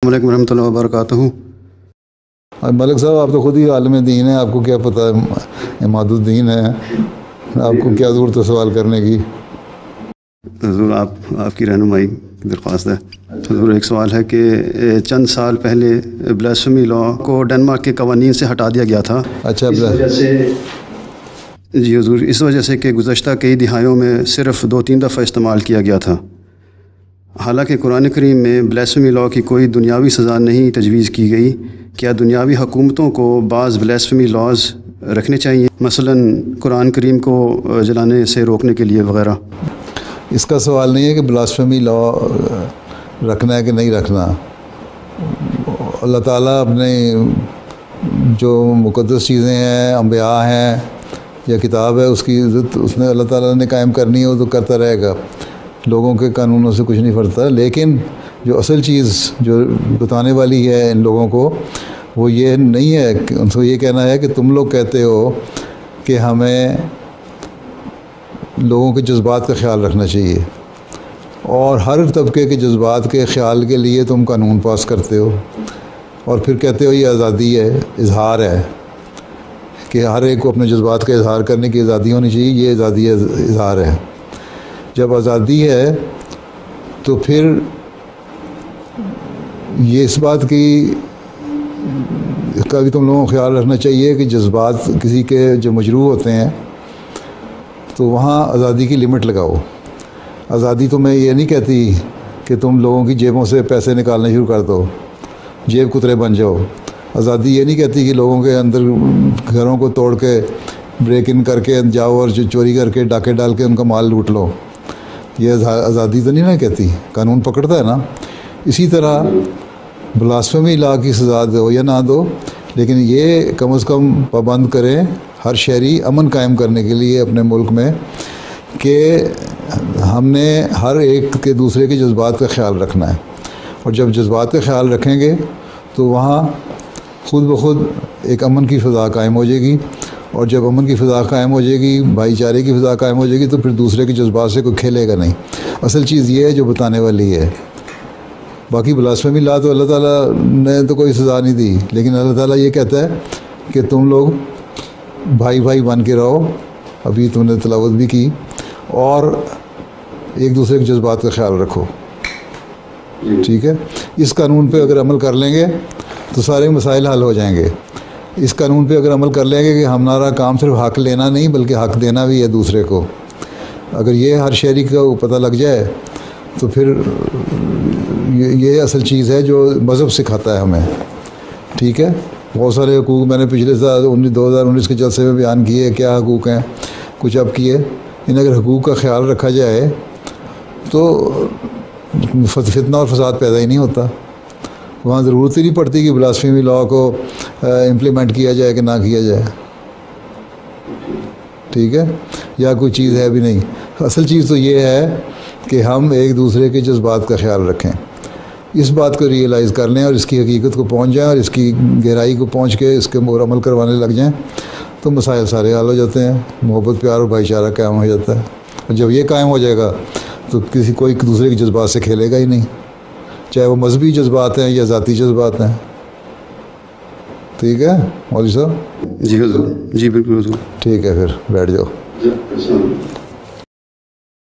السلام علیکم ورحمۃ اللہ وبرکاتہ۔ ملک صاحب، آپ تو خود ہی عالم دین ہیں، آپ کو کیا پتہ ہے؟ عماد الدین ہے، آپ کو کیا ضرورت ہے سوال کرنے کی؟ حضور آپ کی رہنمائی کی درخواست ہے۔ حضور ایک سوال ہے کہ چند سال پہلے بلاسفیمی لا کو ڈنمارک کے قوانین سے ہٹا دیا گیا تھا۔ اچھا، جی حضور، اس وجہ سے کہ گزشتہ کئی دہائیوں میں صرف 2-3 دفعہ استعمال کیا گیا تھا۔ حالانکہ قرآن کریم میں بلاسفیمی لا کی کوئی دنیاوی سزا نہیں تجویز کی گئی، کیا دنیاوی حکومتوں کو بعض بلاسفیمی لاز رکھنے چاہیے، مثلا قرآن کریم کو جلانے سے روکنے کے لیے وغیرہ؟ اس کا سوال نہیں ہے کہ بلاسفیمی لا رکھنا ہے کہ نہیں رکھنا۔ اللہ تعالیٰ اپنے جو مقدس چیزیں ہیں، انبیاء ہیں یا کتاب ہے، اس کی عزت اس نے اللہ تعالیٰ نے قائم کرنی ہے، وہ تو کرتا رہے گا، لوگوں کے قانونوں سے کچھ نہیں فرقتا۔ لیکن جو اصل چیز جو بتانے والی ہے ان لوگوں کو، وہ یہ نہیں ہے کہ ان کو یہ کہنا ہے کہ تم لوگ کہتے ہو کہ ہمیں لوگوں کے جذبات کا خیال رکھنا چاہیے، اور ہر طبقے کے جذبات کے خیال کے لیے تم قانون پاس کرتے ہو، اور پھر کہتے ہو یہ آزادی ہے، اظہار ہے کہ ہر ایک کو اپنے جذبات کا اظہار کرنے کی آزادی ہونی چاہیے، یہ آزادی اظہار ہے۔ جب آزادی ہے تو پھر یہ اس بات کی کا بھی تم لوگوں کو خیال رکھنا چاہیے کہ جذبات کسی کے جو مجروح ہوتے ہیں تو وہاں آزادی کی لمٹ لگاؤ۔ آزادی تو میں یہ نہیں کہتی کہ تم لوگوں کی جیبوں سے پیسے نکالنے شروع کر دو، جیب کترے بن جاؤ۔ آزادی یہ نہیں کہتی کہ لوگوں کے اندر گھروں کو توڑ کے بریک ان کر کے جاؤ اور چوری کر کے ڈاکے ڈال کے ان کا مال لوٹ لو۔ یہ آزادی تو نہیں نا کہتی، قانون پکڑتا ہے نا۔ اسی طرح بلاسفیمی لا کی سزا دو یا نہ دو، لیکن یہ کم از کم پابند کریں ہر شہری امن قائم کرنے کے لیے اپنے ملک میں کہ ہم نے ہر ایک کے دوسرے کے جذبات کا خیال رکھنا ہے، اور جب جذبات کا خیال رکھیں گے تو وہاں خود بخود ایک امن کی فضا قائم ہو جائے گی، اور جب امن کی فضا قائم ہو جائے گی، بھائی چارے کی فضا قائم ہو جائے گی، تو پھر دوسرے کے جذبات سے کوئی کھیلے گا نہیں۔ اصل چیز یہ ہے جو بتانے والی ہے۔ باقی بلاسفیمی لا تو اللہ تعالیٰ نے تو کوئی سزا نہیں دی، لیکن اللہ تعالیٰ یہ کہتا ہے کہ تم لوگ بھائی بھائی بن کے رہو، ابھی تم نے تلاوت بھی کی، اور ایک دوسرے کے جذبات کا خیال رکھو، ٹھیک ہے؟ اس قانون پہ اگر عمل کر لیں گے تو سارے مسائل حل ہو جائیں گے۔ اس قانون پہ اگر عمل کر لیں گے کہ ہمارا کام صرف حق لینا نہیں بلکہ حق دینا بھی ہے دوسرے کو، اگر یہ ہر شہری کو پتہ لگ جائے تو پھر یہ اصل چیز ہے جو مذہب سکھاتا ہے ہمیں، ٹھیک ہے؟ بہت سارے حقوق میں نے پچھلے سال 2019 کے جلسے میں بیان کیے، کیا حقوق ہیں، کچھ اب کیے۔ ان اگر حقوق کا خیال رکھا جائے تو فتنہ اور فساد پیدا ہی نہیں ہوتا، وہاں ضرورت ہی نہیں پڑتی کہ بلاسفیمی لا کو امپلیمنٹ کیا جائے کہ نہ کیا جائے، ٹھیک ہے؟ یا کوئی چیز ہے بھی نہیں۔ اصل چیز تو یہ ہے کہ ہم ایک دوسرے کے جذبات کا خیال رکھیں، اس بات کو ریئلائز کر لیں اور اس کی حقیقت کو پہنچ جائیں، اور اس کی گہرائی کو پہنچ کے اس کے اوپر عمل کروانے لگ جائیں، تو مسائل سارے حل ہو جاتے ہیں، محبت پیار اور بھائی چارہ قائم ہو جاتا ہے۔ اور جب یہ قائم ہو جائے گا تو کوئی دوسرے کے جذبات سے کھیلے گا ہی نہیں، چاہے وہ مذہبی جذبات ہیں یا ذاتی جذبات ہیں، ٹھیک ہے مولوی صاحب؟ جی حضور، جی بالکل حضور۔ ٹھیک ہے، پھر بیٹھ جاؤ۔